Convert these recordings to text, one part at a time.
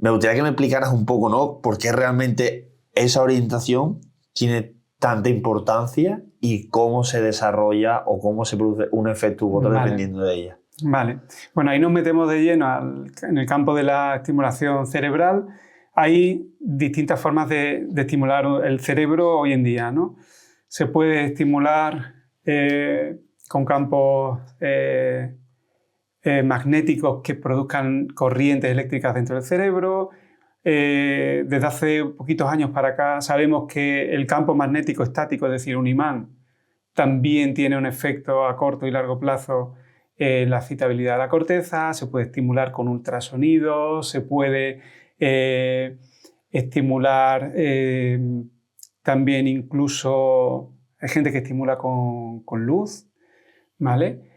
Me gustaría que me explicaras un poco, ¿no? Por qué realmente esa orientación tiene tanta importancia y cómo se desarrolla o cómo se produce un efecto u otro dependiendo de ella. Vale. Bueno, ahí nos metemos de lleno en el campo de la estimulación cerebral. Hay distintas formas de estimular el cerebro hoy en día, ¿no? Se puede estimular con campos magnéticos que produzcan corrientes eléctricas dentro del cerebro. Desde hace poquitos años para acá sabemos que el campo magnético estático, es decir, un imán, también tiene un efecto a corto y largo plazo en la excitabilidad de la corteza. Se puede estimular con ultrasonidos, se puede estimular también incluso, hay gente que estimula con luz, ¿vale?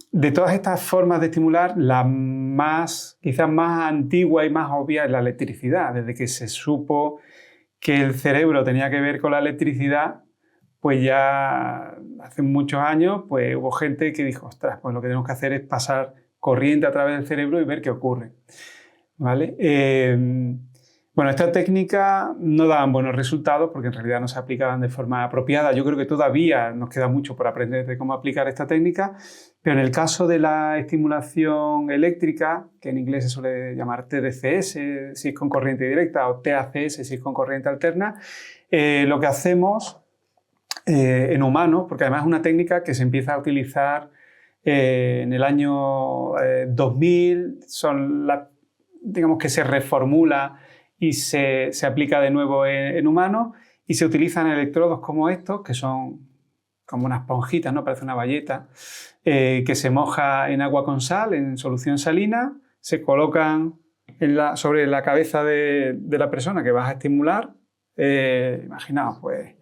De todas estas formas de estimular, la quizás más antigua y más obvia es la electricidad. Desde que se supo que el cerebro tenía que ver con la electricidad, pues ya hace muchos años pues hubo gente que dijo, ostras, pues lo que tenemos que hacer es pasar corriente a través del cerebro y ver qué ocurre, ¿vale? Bueno, esta técnica no daban buenos resultados porque en realidad no se aplicaban de forma apropiada. Yo creo que todavía nos queda mucho por aprender de cómo aplicar esta técnica, pero en el caso de la estimulación eléctrica, que en inglés se suele llamar TDCS, si es con corriente directa, o TACS, si es con corriente alterna, lo que hacemos en humanos, porque además es una técnica que se empieza a utilizar en el año 2000, digamos que se reformula y se aplica de nuevo en humanos y se utilizan electrodos como estos, que son como unas esponjitas, ¿no? Parece una bayeta, que se moja en agua con sal, en solución salina, se colocan sobre la cabeza de la persona que vas a estimular. Imaginaos, pues,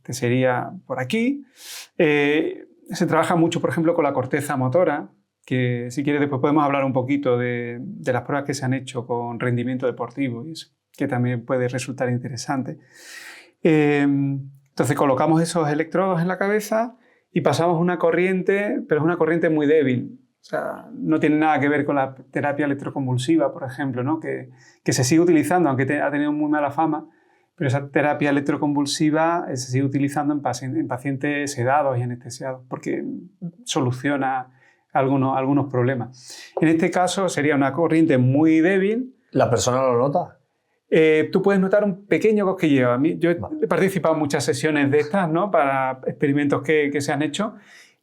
que sería por aquí. Se trabaja mucho, por ejemplo, con la corteza motora, que si quieres después podemos hablar un poquito de las pruebas que se han hecho con rendimiento deportivo y eso, que también puede resultar interesante. Entonces colocamos esos electrodos en la cabeza y pasamos una corriente, pero es una corriente muy débil. O sea, no tiene nada que ver con la terapia electroconvulsiva, por ejemplo, ¿no? que se sigue utilizando, aunque ha tenido muy mala fama, pero esa terapia electroconvulsiva se sigue utilizando en pacientes sedados y anestesiados porque soluciona algunos problemas. En este caso sería una corriente muy débil. ¿La persona lo nota? Tú puedes notar un pequeño cosquilleo. Yo he participado en muchas sesiones de estas, ¿no? Para experimentos que se han hecho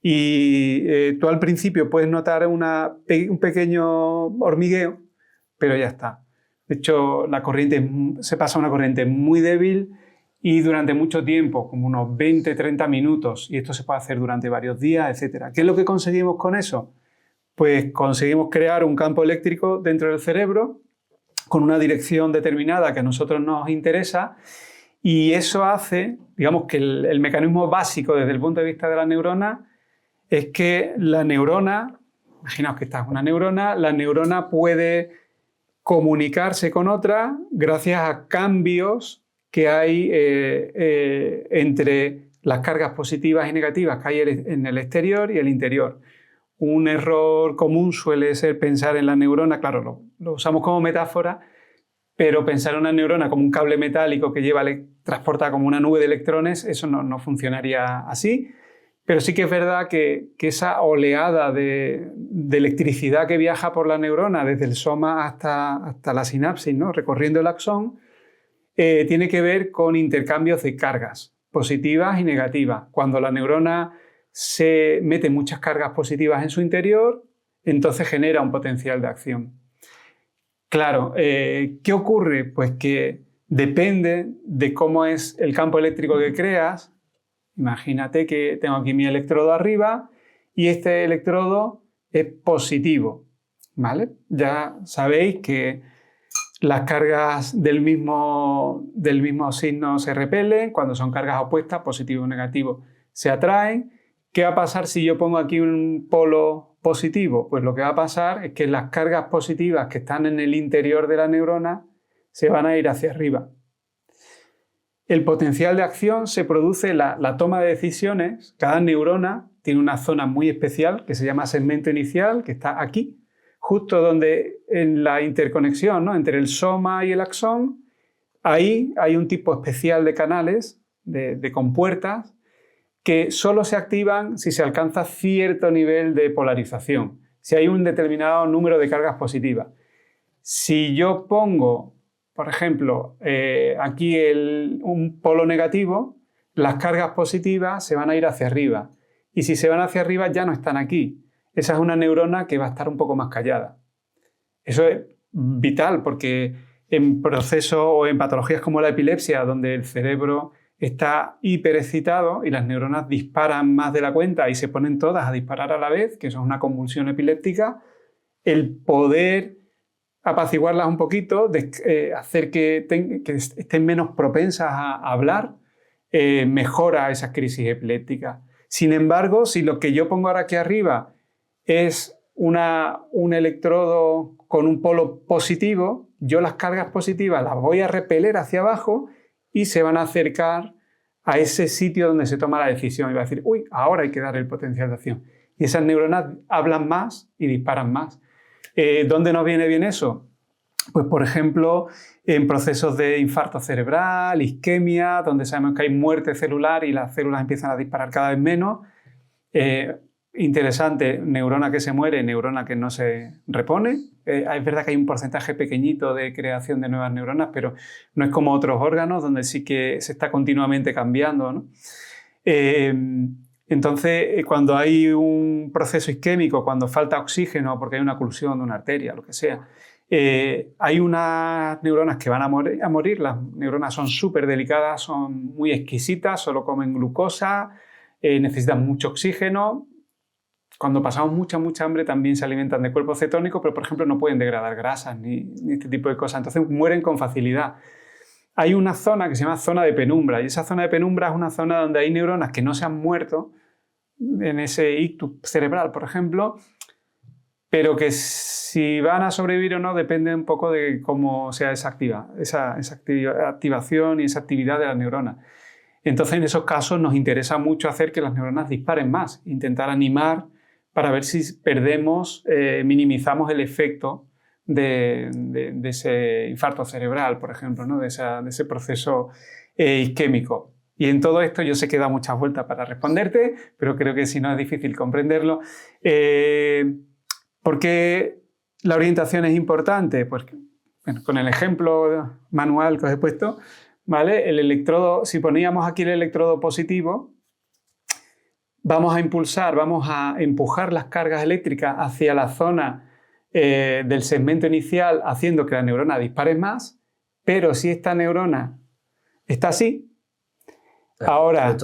y tú al principio puedes notar un pequeño hormigueo, pero ya está. De hecho, se pasa a una corriente muy débil y durante mucho tiempo, como unos 20-30 minutos, y esto se puede hacer durante varios días, etc. ¿Qué es lo que conseguimos con eso? Pues conseguimos crear un campo eléctrico dentro del cerebro con una dirección determinada que a nosotros nos interesa y eso hace, digamos que el mecanismo básico desde el punto de vista de la neurona es que la neurona, imaginaos que esta es una neurona, la neurona puede comunicarse con otra gracias a cambios que hay entre las cargas positivas y negativas que hay en el exterior y el interior. Un error común suele ser pensar en la neurona, claro, lo usamos como metáfora, pero pensar en una neurona como un cable metálico que transporta como una nube de electrones, eso no funcionaría así. Pero sí que es verdad que esa oleada de electricidad que viaja por la neurona desde el soma hasta la sinapsis, ¿no? Recorriendo el axón, tiene que ver con intercambios de cargas positivas y negativas. Cuando la neurona se mete muchas cargas positivas en su interior, entonces genera un potencial de acción. Claro, ¿qué ocurre? Pues que depende de cómo es el campo eléctrico que creas. Imagínate que tengo aquí mi electrodo arriba y este electrodo es positivo, ¿vale? Ya sabéis que las cargas del mismo signo se repelen, cuando son cargas opuestas, positivo y negativo, se atraen. ¿Qué va a pasar si yo pongo aquí un polo positivo? Pues lo que va a pasar es que las cargas positivas que están en el interior de la neurona se van a ir hacia arriba. El potencial de acción se produce la toma de decisiones. Cada neurona tiene una zona muy especial que se llama segmento inicial, que está aquí, justo donde en la interconexión, ¿no?, entre el soma y el axón, ahí hay un tipo especial de canales, de compuertas, que solo se activan si se alcanza cierto nivel de polarización, si hay un determinado número de cargas positivas. Si yo pongo, por ejemplo, aquí un polo negativo, las cargas positivas se van a ir hacia arriba. Y si se van hacia arriba ya no están aquí. Esa es una neurona que va a estar un poco más callada. Eso es vital porque en procesos o en patologías como la epilepsia, donde el cerebro está hiperexcitado y las neuronas disparan más de la cuenta y se ponen todas a disparar a la vez, que eso es una convulsión epiléptica, el poder apaciguarlas un poquito, hacer que estén menos propensas a hablar, mejora esas crisis epilépticas. Sin embargo, si lo que yo pongo ahora aquí arriba es un electrodo con un polo positivo, yo las cargas positivas las voy a repeler hacia abajo y se van a acercar a ese sitio donde se toma la decisión y va a decir, uy, ahora hay que dar el potencial de acción. Y esas neuronas hablan más y disparan más. ¿Dónde nos viene bien eso? Pues, por ejemplo, en procesos de infarto cerebral, isquemia, donde sabemos que hay muerte celular y las células empiezan a disparar cada vez menos. Interesante, neurona que se muere, neurona que no se repone. Es verdad que hay un porcentaje pequeñito de creación de nuevas neuronas, pero no es como otros órganos donde sí que se está continuamente cambiando, ¿no? Entonces, cuando hay un proceso isquémico, cuando falta oxígeno porque hay una oclusión de una arteria, lo que sea, hay unas neuronas que van a morir. Las neuronas son súper delicadas, son muy exquisitas, solo comen glucosa, necesitan mucho oxígeno. Cuando pasamos mucha hambre también se alimentan de cuerpos cetónicos, pero por ejemplo no pueden degradar grasas ni este tipo de cosas, entonces mueren con facilidad. Hay una zona que se llama zona de penumbra y esa zona de penumbra es una zona donde hay neuronas que no se han muerto en ese ictus cerebral, por ejemplo, pero que si van a sobrevivir o no depende un poco de cómo sea esa activación y esa actividad de las neuronas. Entonces en esos casos nos interesa mucho hacer que las neuronas disparen más, intentar animar para ver si perdemos, minimizamos el efecto de ese infarto cerebral, por ejemplo, ¿no?, de ese proceso isquémico. Y en todo esto yo sé que da muchas vueltas para responderte, pero creo que si no es difícil comprenderlo. ¿Por qué la orientación es importante? Pues bueno, con el ejemplo manual que os he puesto, ¿vale? El electrodo, si poníamos aquí el electrodo positivo, vamos a impulsar, vamos a empujar las cargas eléctricas hacia la zona del segmento inicial, haciendo que la neurona dispare más, pero si esta neurona está así, ahora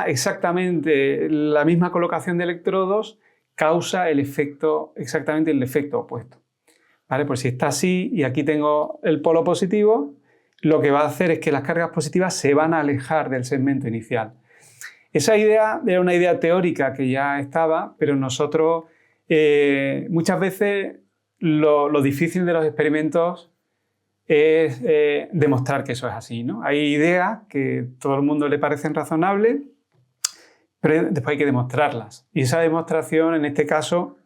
exactamente la misma colocación de electrodos causa exactamente el efecto opuesto. ¿Vale? Pues si está así y aquí tengo el polo positivo, lo que va a hacer es que las cargas positivas se van a alejar del segmento inicial. Esa idea era una idea teórica que ya estaba, pero nosotros muchas veces lo difícil de los experimentos es demostrar que eso es así, ¿no? Hay ideas que a todo el mundo le parecen razonables, pero después hay que demostrarlas. Y esa demostración, en este caso,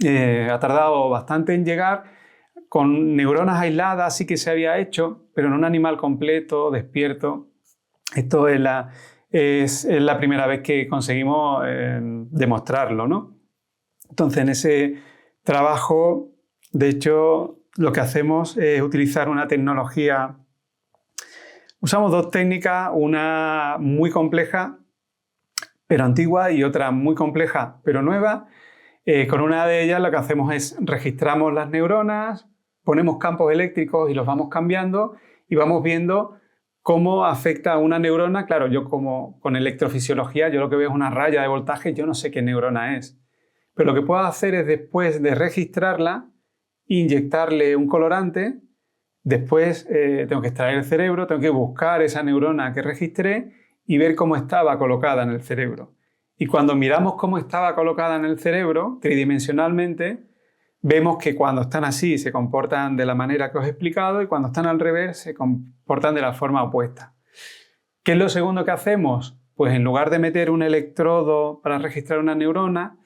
ha tardado bastante en llegar. Con neuronas aisladas sí que se había hecho, pero en un animal completo, despierto. Esto es la primera vez que conseguimos demostrarlo, ¿no? Entonces, en ese trabajo, de hecho, lo que hacemos es utilizar una tecnología. Usamos dos técnicas, una muy compleja, pero antigua, y otra muy compleja, pero nueva. Con una de ellas lo que hacemos es registramos las neuronas, ponemos campos eléctricos y los vamos cambiando y vamos viendo cómo afecta a una neurona. Claro, yo como con electrofisiología, yo lo que veo es una raya de voltaje, yo no sé qué neurona es. Pero lo que puedo hacer es, después de registrarla, inyectarle un colorante, después tengo que extraer el cerebro, tengo que buscar esa neurona que registré y ver cómo estaba colocada en el cerebro. Y cuando miramos cómo estaba colocada en el cerebro, tridimensionalmente, vemos que cuando están así se comportan de la manera que os he explicado y cuando están al revés se comportan de la forma opuesta. ¿Qué es lo segundo que hacemos? Pues en lugar de meter un electrodo para registrar una neurona,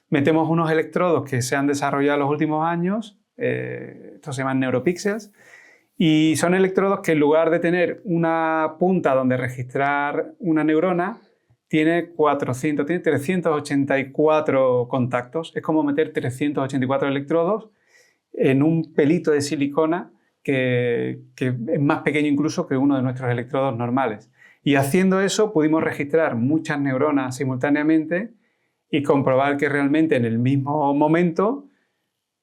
metemos unos electrodos que se han desarrollado en los últimos años, estos se llaman neuropíxeles, y son electrodos que en lugar de tener una punta donde registrar una neurona, tiene 384 contactos. Es como meter 384 electrodos en un pelito de silicona que es más pequeño incluso que uno de nuestros electrodos normales. Y haciendo eso pudimos registrar muchas neuronas simultáneamente y comprobar que realmente en el mismo momento,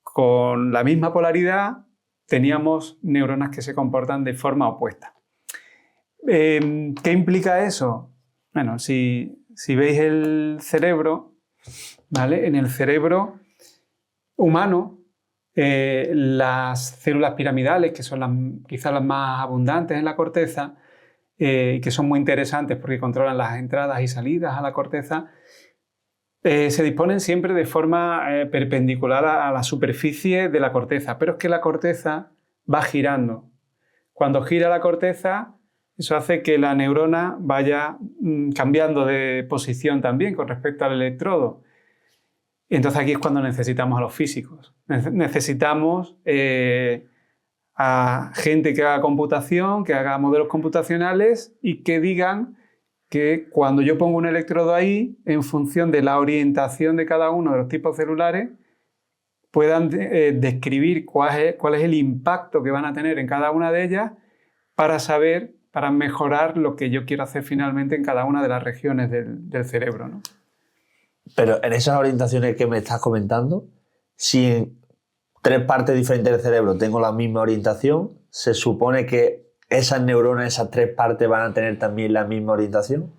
con la misma polaridad, teníamos neuronas que se comportan de forma opuesta. ¿Qué implica eso? Bueno, si veis el cerebro, ¿vale? En el cerebro humano, las células piramidales, que son quizás las más abundantes en la corteza, que son muy interesantes porque controlan las entradas y salidas a la corteza, se disponen siempre de forma perpendicular a la superficie de la corteza, pero es que la corteza va girando. Cuando gira la corteza, eso hace que la neurona vaya cambiando de posición también con respecto al electrodo. Y entonces aquí es cuando necesitamos a los físicos. Necesitamos a gente que haga computación, que haga modelos computacionales y que digan que cuando yo pongo un electrodo ahí, en función de la orientación de cada uno de los tipos celulares, puedan describir cuál es el impacto que van a tener en cada una de ellas para mejorar lo que yo quiero hacer finalmente en cada una de las regiones del cerebro, ¿no? Pero en esas orientaciones que me estás comentando, si en 3 partes diferentes del cerebro tengo la misma orientación, ¿se supone que esas neuronas, esas 3 partes van a tener también la misma orientación?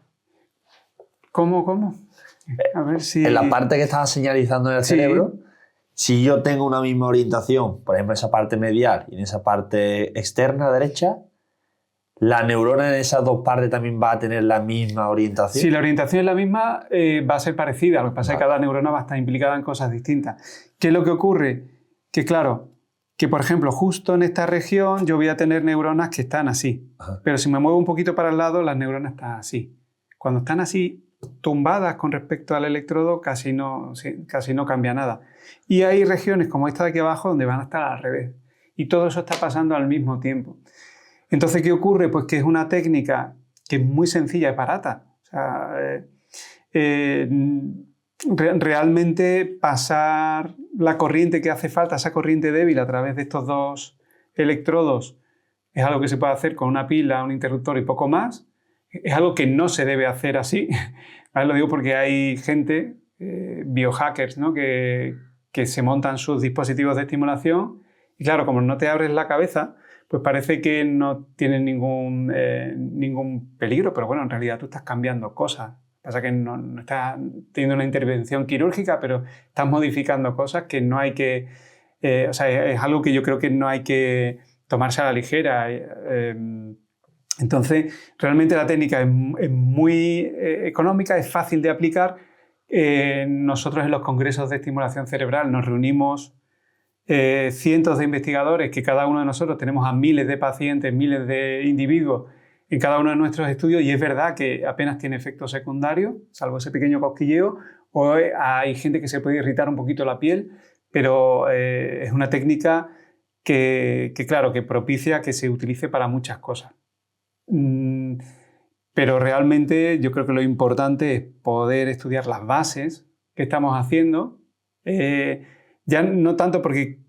¿Cómo? A ver si... En la parte que estás señalizando en el cerebro, si yo tengo una misma orientación, por ejemplo, en esa parte medial y en esa parte externa derecha, ¿la neurona en esas 2 partes también va a tener la misma orientación? Si la orientación es la misma, va a ser parecida. Lo que pasa es que cada neurona va a estar implicada en cosas distintas. ¿Qué es lo que ocurre? Que claro, que por ejemplo, justo en esta región yo voy a tener neuronas que están así. Ajá. Pero si me muevo un poquito para el lado, las neuronas están así. Cuando están así, tumbadas con respecto al electrodo, casi no cambia nada. Y hay regiones como esta de aquí abajo donde van a estar al revés. Y todo eso está pasando al mismo tiempo. Entonces, ¿qué ocurre? Pues que es una técnica que es muy sencilla y barata. O sea, realmente pasar la corriente que hace falta, esa corriente débil a través de estos 2 electrodos, es algo que se puede hacer con una pila, un interruptor y poco más. Es algo que no se debe hacer así. ¿Vale? Lo digo porque hay gente, biohackers, ¿no? que se montan sus dispositivos de estimulación y claro, como no te abres la cabeza, pues parece que no tienen ningún peligro, pero bueno, en realidad tú estás cambiando cosas. Pasa que no estás teniendo una intervención quirúrgica, pero estás modificando cosas que no hay que... o sea, es algo que yo creo que no hay que tomarse a la ligera. Entonces, realmente la técnica es muy económica, es fácil de aplicar. Nosotros en los congresos de estimulación cerebral nos reunimos cientos de investigadores, que cada uno de nosotros tenemos a miles de pacientes, miles de individuos en cada uno de nuestros estudios, y es verdad que apenas tiene efectos secundarios, salvo ese pequeño cosquilleo, o hay gente que se puede irritar un poquito la piel, pero es una técnica que claro, que propicia que se utilice para muchas cosas. Pero realmente yo creo que lo importante es poder estudiar las bases que estamos haciendo, ya no tanto porque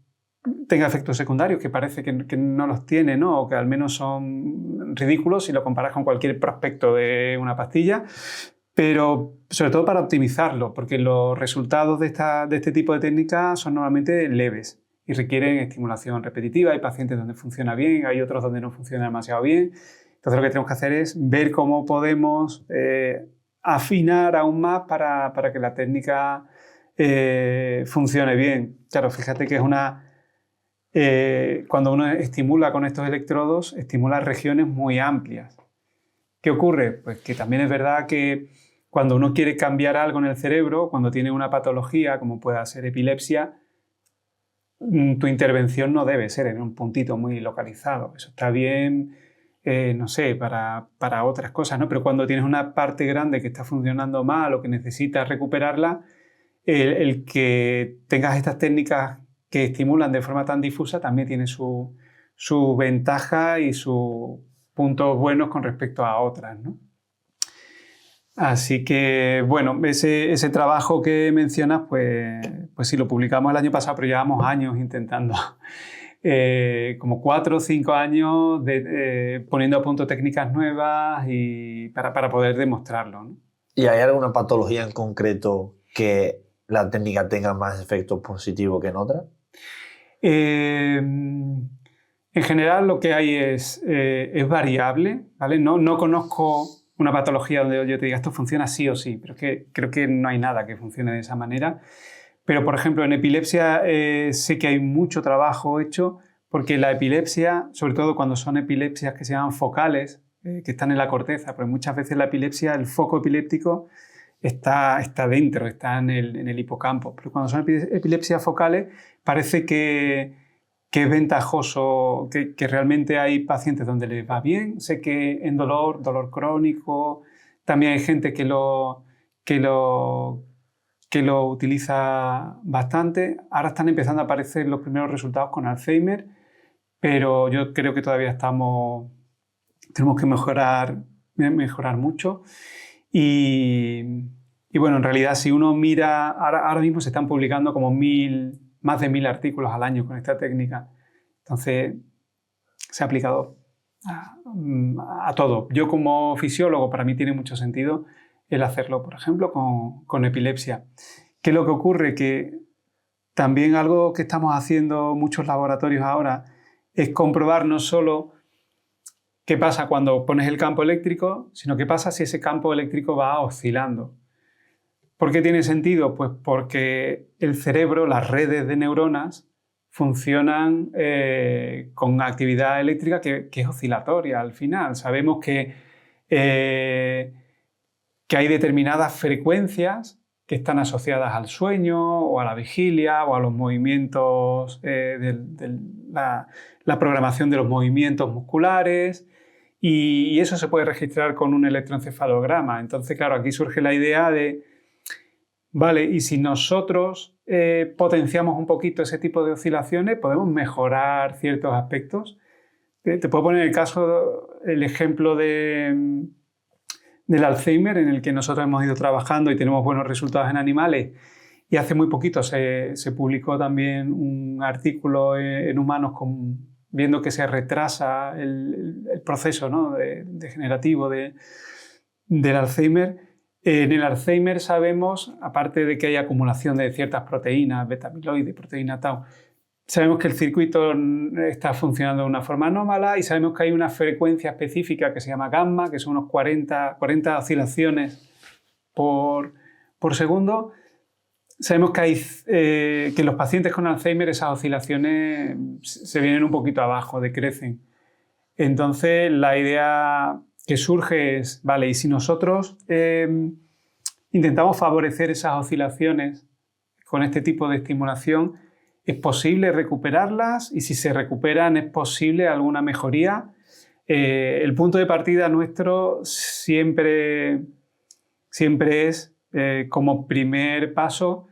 tenga efectos secundarios, que parece que no los tiene, ¿no? O que al menos son ridículos si lo comparas con cualquier prospecto de una pastilla, pero sobre todo para optimizarlo, porque los resultados de este tipo de técnicas son normalmente leves y requieren estimulación repetitiva. Hay pacientes donde funciona bien, hay otros donde no funciona demasiado bien. Entonces lo que tenemos que hacer es ver cómo podemos afinar aún más para que la técnica funcione bien. Claro, fíjate que es cuando uno estimula con estos electrodos, estimula regiones muy amplias. ¿Qué ocurre? Pues que también es verdad que cuando uno quiere cambiar algo en el cerebro, cuando tiene una patología, como pueda ser epilepsia, tu intervención no debe ser en un puntito muy localizado. Eso está bien, no sé, para otras cosas, ¿no? Pero cuando tienes una parte grande que está funcionando mal o que necesitas recuperarla, el que tengas estas técnicas que estimulan de forma tan difusa también tiene su ventaja y sus puntos buenos con respecto a otras, ¿no? Así que, bueno, ese trabajo que mencionas, pues sí, lo publicamos el año pasado, pero llevamos años intentando, como 4 o 5 años poniendo a punto técnicas nuevas y para poder demostrarlo, ¿no? ¿Y hay alguna patología en concreto que la técnica tenga más efectos positivos que en otras? En general lo que hay es variable, ¿vale? No conozco una patología donde yo te diga esto funciona sí o sí, pero es que creo que no hay nada que funcione de esa manera. Pero, por ejemplo, en epilepsia sé que hay mucho trabajo hecho porque la epilepsia, sobre todo cuando son epilepsias que se llaman focales, que están en la corteza, porque muchas veces la epilepsia, el foco epiléptico está dentro, está en el hipocampo. Pero cuando son epilepsias focales parece que es ventajoso, que realmente hay pacientes donde les va bien. Sé que en dolor crónico, también hay gente que lo utiliza bastante. Ahora están empezando a aparecer los primeros resultados con Alzheimer, pero yo creo que todavía tenemos que mejorar mucho. Y bueno, en realidad si uno mira, ahora mismo se están publicando como más de 1000 artículos al año con esta técnica. Entonces se ha aplicado a todo. Yo como fisiólogo, para mí tiene mucho sentido el hacerlo, por ejemplo, con epilepsia. ¿Qué es lo que ocurre? Que también algo que estamos haciendo muchos laboratorios ahora es comprobar no solo qué pasa cuando pones el campo eléctrico, sino qué pasa si ese campo eléctrico va oscilando. ¿Por qué tiene sentido? Pues porque el cerebro, las redes de neuronas, funcionan con actividad eléctrica que es oscilatoria al final. Sabemos que hay determinadas frecuencias que están asociadas al sueño o a la vigilia o a los movimientos, la programación de los movimientos musculares, y eso se puede registrar con un electroencefalograma. Entonces, claro, aquí surge la idea de, vale, y si nosotros potenciamos un poquito ese tipo de oscilaciones, podemos mejorar ciertos aspectos. Te puedo poner el ejemplo del Alzheimer, en el que nosotros hemos ido trabajando y tenemos buenos resultados en animales, y hace muy poquito se publicó también un artículo en humanos viendo que se retrasa el proceso, ¿no?, degenerativo del Alzheimer. En el Alzheimer sabemos, aparte de que hay acumulación de ciertas proteínas, beta-amiloide, proteína tau, sabemos que el circuito está funcionando de una forma anómala y sabemos que hay una frecuencia específica que se llama gamma, que son unos 40 oscilaciones por segundo. Sabemos que los pacientes con Alzheimer esas oscilaciones se vienen un poquito abajo, decrecen. Entonces la idea que surge es, vale, y si nosotros intentamos favorecer esas oscilaciones con este tipo de estimulación, ¿es posible recuperarlas? Y si se recuperan, ¿es posible alguna mejoría? El punto de partida nuestro siempre es, como primer paso,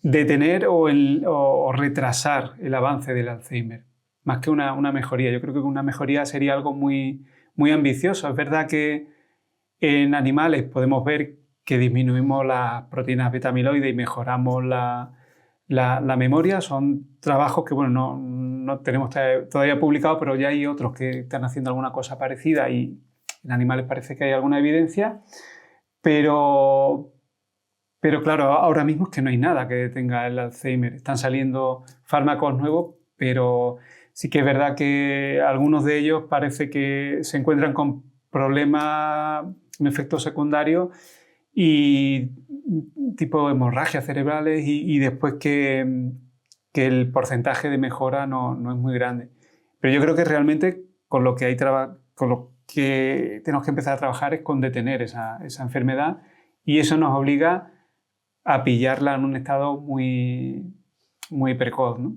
detener o retrasar el avance del Alzheimer, más que una mejoría. Yo creo que una mejoría sería algo muy, muy ambicioso. Es verdad que en animales podemos ver que disminuimos las proteínas beta-amiloide y mejoramos la memoria. Son trabajos que bueno, no tenemos todavía publicados, pero ya hay otros que están haciendo alguna cosa parecida y en animales parece que hay alguna evidencia. Pero claro, ahora mismo es que no hay nada que tenga el Alzheimer. Están saliendo fármacos nuevos, pero sí que es verdad que algunos de ellos parece que se encuentran con problemas, efectos secundarios y tipo hemorragias cerebrales y después que el porcentaje de mejora no es muy grande. Pero yo creo que realmente con lo que tenemos que empezar a trabajar es con detener esa enfermedad, y eso nos obliga a pillarla en un estado muy, muy precoz, ¿no?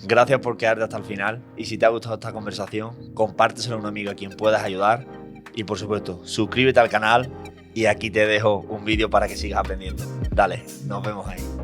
Gracias por quedarte hasta el final, y si te ha gustado esta conversación, compárteselo a un amigo a quien puedas ayudar y por supuesto, suscríbete al canal Y aquí te dejo un vídeo para que sigas aprendiendo. Dale, nos vemos ahí.